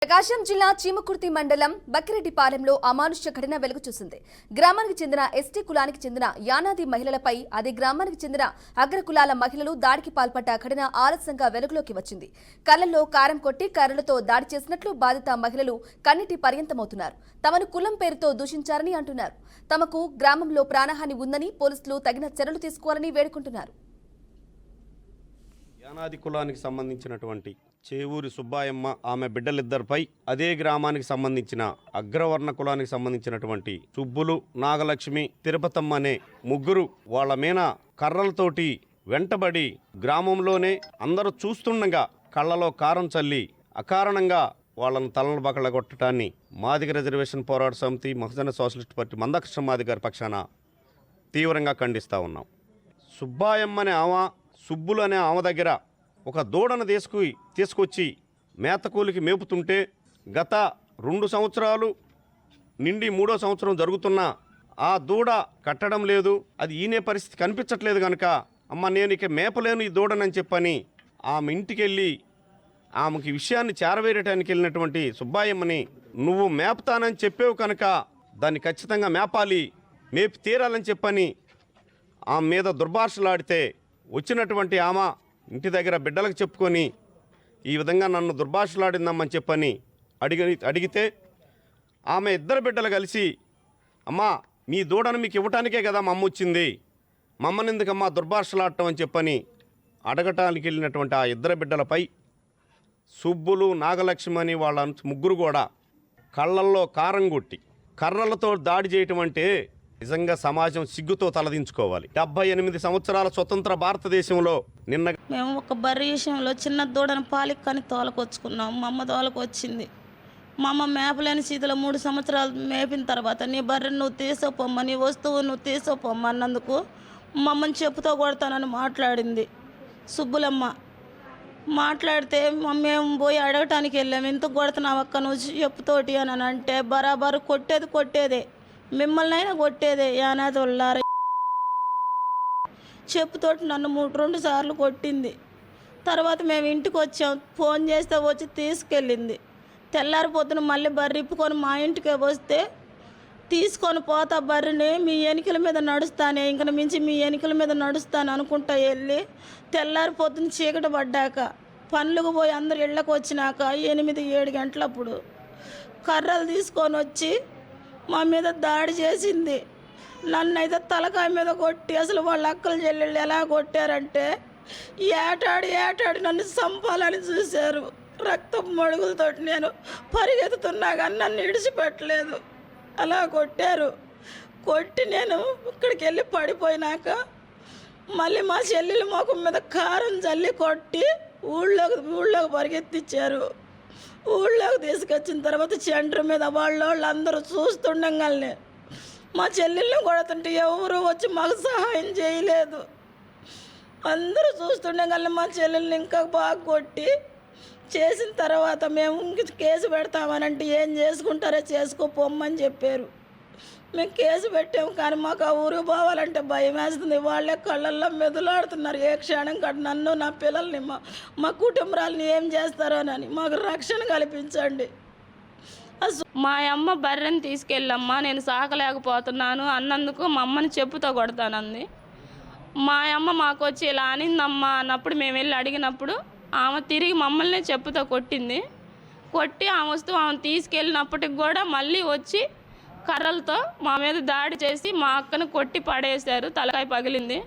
ప్రకాశం జిల్లా చీమకుర్తి మండలం బక్కిరెడ్డిపాలెంలో అమానుష్య ఘటన వెలుగు చూసింది. గ్రామానికి చెందిన ఎస్టీ కులానికి చెందిన యానాది మహిళలపై అదే గ్రామానికి చెందిన అగ్రకులాల మహిళలు దాడికి పాల్పడ్డ ఘటన ఆలస్యంగా వెలుగులోకి వచ్చింది. కళ్లలో కారం కొట్టి కర్రలతో దాడి చేసినట్లు బాధిత మహిళలు కన్నీటి పర్యంతమవుతున్నారు. తమను కులం పేరుతో దూషించారని అంటున్నారు. తమకు గ్రామంలో ప్రాణహాని ఉందని పోలీసులు తగిన చర్యలు తీసుకోవాలని వేడుకుంటున్నారు. యానాది కులానికి సంబంధించినటువంటి చేవూరి సుబ్బాయమ్మ ఆమె బిడ్డలిద్దరిపై అదే గ్రామానికి సంబంధించిన అగ్రవర్ణ కులానికి సంబంధించినటువంటి సుబ్బులు, నాగలక్ష్మి, తిరుపతమ్మ అనే ముగ్గురు వాళ్ళ మీద కర్రలతోటి వెంటబడి గ్రామంలోనే అందరూ చూస్తుండగా కళ్ళలో కారం చల్లి అకారణంగా వాళ్ళను తలలు బకలగొట్టడాన్ని మాదిగ రిజర్వేషన్ పోరాట సమితి, మహజన సోషలిస్ట్ పార్టీ మందకృష్ణ మాదిగ గారి పక్షాన తీవ్రంగా ఖండిస్తూ ఉన్నాం. సుబ్బాయమ్మ అనే ఆమె, సుబ్బులు అనే ఆమె దగ్గర ఒక దూడను తీసుకొచ్చి మేతకూలికి మేపుతుంటే గత 2 సంవత్సరాలు నిండి 3వ సంవత్సరం జరుగుతున్న ఆ దూడ కట్టడం లేదు. అది ఈనే పరిస్థితి కనిపించట్లేదు కనుక అమ్మ నేను ఇక మేపలేను ఈ దూడనని చెప్పని ఆమె ఇంటికి వెళ్ళి ఆమెకి విషయాన్ని చేరవేయటానికి వెళ్ళినటువంటి సుబ్బాయమ్మని నువ్వు మేపుతానని చెప్పేవు కనుక దాన్ని ఖచ్చితంగా మేపాలి, మేపి తీరాలని చెప్పని ఆమె మీద దుర్భాషలాడితే వచ్చినటువంటి ఆమె ఇంటి దగ్గర బిడ్డలకు చెప్పుకొని ఈ విధంగా నన్ను దుర్భాషలాడిందమ్మని చెప్పని అడిగితే ఆమె ఇద్దరు బిడ్డలు కలిసి అమ్మా మీ దూడను మీకు ఇవ్వటానికే కదా మా అమ్మ వచ్చింది, మమ్మల్ని ఎందుకమ్మా దుర్భాషలాడటం అని చెప్పని అడగటానికి వెళ్ళినటువంటి ఆ ఇద్దరు బిడ్డలపై సుబ్బులు, నాగలక్ష్మి అని వాళ్ళ ముగ్గురు కూడా కళ్ళల్లో కారం కొట్టి కర్రలతో దాడి చేయటం అంటే నిజంగా సమాజం సిగ్గుతో తలదించుకోవాలి. 78 సంవత్సరాల స్వతంత్ర భారతదేశంలో మేము ఒక బర్రె విషయంలో చిన్న దూడను పాలిక్కని తోలకొచ్చుకున్నాం. మా అమ్మ తోలకొచ్చింది. మా అమ్మ మేపలేని స్థితిలో 3 సంవత్సరాలు మేపిన తర్వాత నీ బర్రెను నువ్వు తీసుకోపోమ్మ, నీ వస్తువు నువ్వు తీసుకోపోమ్మ అన్నందుకు మా అమ్మని చెప్పుతో కొడతానని మాట్లాడింది సుబ్బులమ్మ. మాట్లాడితే మేము పోయి అడగటానికి వెళ్ళాము, ఎందుకు కొడుతున్నావు అక్క నువ్వు చెప్పుతోటి అని అంటే బరాబరు కొట్టేదే మిమ్మల్ని అయినా కొట్టేదే యానాది వాళ్ళార చెప్పుతోటి నన్ను 2 సార్లు కొట్టింది. తర్వాత మేము ఇంటికి వచ్చాం, ఫోన్ చేస్తే వచ్చి తీసుకెళ్ళింది. తెల్లారి పొద్దున మళ్ళీ బర్రె ఇప్పుకొని మా ఇంటికి వస్తే తీసుకొని పోతా బర్రెని మీ ఎనికల మీద నడుస్తానే, ఇంక మించి మీ ఎనికల మీద నడుస్తాను అనుకుంటా వెళ్ళి తెల్లారి పొద్దున చీకటి పడ్డాక పనులకు పోయి అందరు ఇళ్ళకు వచ్చినాక 8-7 గంటలప్పుడు కర్రలు తీసుకొని వచ్చి మా మీద దాడి చేసింది. నన్నైతే తలకాయ మీద కొట్టి అసలు వాళ్ళ అక్కలు చెల్లెళ్ళు ఎలా కొట్టారంటే ఏటాడి నన్ను చంపాలని చూశారు. రక్తం మడుగులతో నేను పరిగెత్తుతున్నా కానీ నన్ను ఇడిచిపెట్టలేదు. అలా కొట్టారు. కొట్టి నేను ఇక్కడికి వెళ్ళి పడిపోయినాక మళ్ళీ మా చెల్లెలు ముఖం మీద కారం జల్లి కొట్టి ఊళ్ళోకి పరిగెత్తిచ్చారు. ఊళ్ళోకి తీసుకొచ్చిన తర్వాత సెంటర్ మీద వాళ్ళందరూ చూస్తుండగానే మా చెల్లెల్ని కొడుతుంటే ఎవరు వచ్చి మాకు సహాయం చేయలేదు. అందరూ చూస్తుండగానే మా చెల్లెల్ని ఇంకా బాగా కొట్టి చేసిన తర్వాత మేము కేసు పెడతామనంటే ఏం చేసుకుంటారో చేసుకోపోమ్మని చెప్పారు. మేము కేసు పెట్టాము కానీ మాకు ఆ ఊరు పోవాలంటే భయం వేస్తుంది. వాళ్ళే కళ్ళల్లో మెదులాడుతున్నారు ఏ క్షణం కాదు. నన్ను నా పిల్లల్ని మా కుటుంబాలని ఏం చేస్తారోనని మాకు రక్షణ కల్పించండి. మా అమ్మ బర్రెని తీసుకెళ్ళమ్మా నేను సాకలేకపోతున్నాను అన్నందుకు మా అమ్మని చెప్పుతో కొడతానంది. మా అమ్మ మాకు వచ్చి ఇలా అనిందమ్మా అన్నప్పుడు మేము వెళ్ళి అడిగినప్పుడు ఆమె తిరిగి మమ్మల్ని చెప్పుతో కొట్టింది. కొట్టి ఆమె వస్తూ ఆమెను తీసుకెళ్ళినప్పటికి కూడా మళ్ళీ వచ్చి కర్రలతో మా మీద దాడి చేసి మా అక్కను కొట్టి పడేశారు. తలకాయ పగిలింది.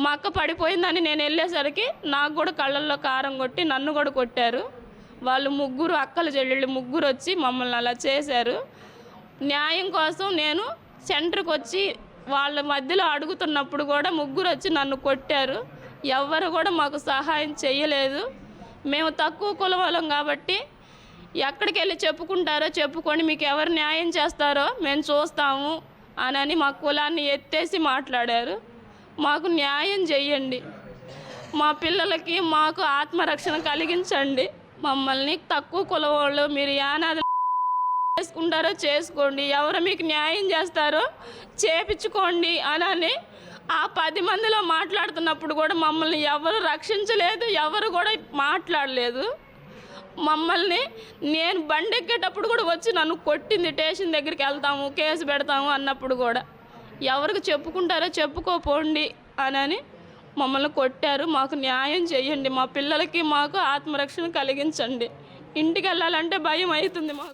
మా అక్క పడిపోయిందని నేను వెళ్ళేసరికి నాకు కూడా కళ్ళల్లో కారం కొట్టి నన్ను కూడా కొట్టారు. వాళ్ళు ముగ్గురు అక్కల చెల్లెళ్ళు ముగ్గురు వచ్చి మమ్మల్ని అలా చేశారు. న్యాయం కోసం నేను సెంటర్కి వచ్చి వాళ్ళ మధ్యలో అడుగుతున్నప్పుడు కూడా ముగ్గురు వచ్చి నన్ను కొట్టారు. ఎవ్వరు కూడా మాకు సహాయం చేయలేదు. మేము తక్కువ కులం వాళ్ళం కాబట్టి ఎక్కడికి వెళ్ళి చెప్పుకుంటారో చెప్పుకొని మీకు ఎవరు న్యాయం చేస్తారో మేము చూస్తాము అని మా కులాన్ని ఎత్తేసి మాట్లాడారు. మాకు న్యాయం చెయ్యండి, మా పిల్లలకి మాకు ఆత్మరక్షణ కలిగించండి. మమ్మల్ని తక్కువ కులం వాళ్ళు మీరు యానాది చేసుకుంటారో చేసుకోండి, ఎవరు మీకు న్యాయం చేస్తారో చేపించుకోండి అని ఆ 10 మందిలో మాట్లాడుతున్నప్పుడు కూడా మమ్మల్ని ఎవరు రక్షించలేదు, ఎవరు కూడా మాట్లాడలేదు. మమ్మల్ని నేను బండి ఎక్కేటప్పుడు కూడా వచ్చి నన్ను కొట్టింది. స్టేషన్ దగ్గరికి వెళ్తాము, కేసు పెడతాము అన్నప్పుడు కూడా ఎవరికి చెప్పుకుంటారో చెప్పుకోపోండి అని మమ్మల్ని కొట్టారు. మాకు న్యాయం చేయండి, మా పిల్లలకి మాకు ఆత్మరక్షణ కలిగించండి. ఇంటికి వెళ్ళాలంటే భయం అవుతుంది మాకు.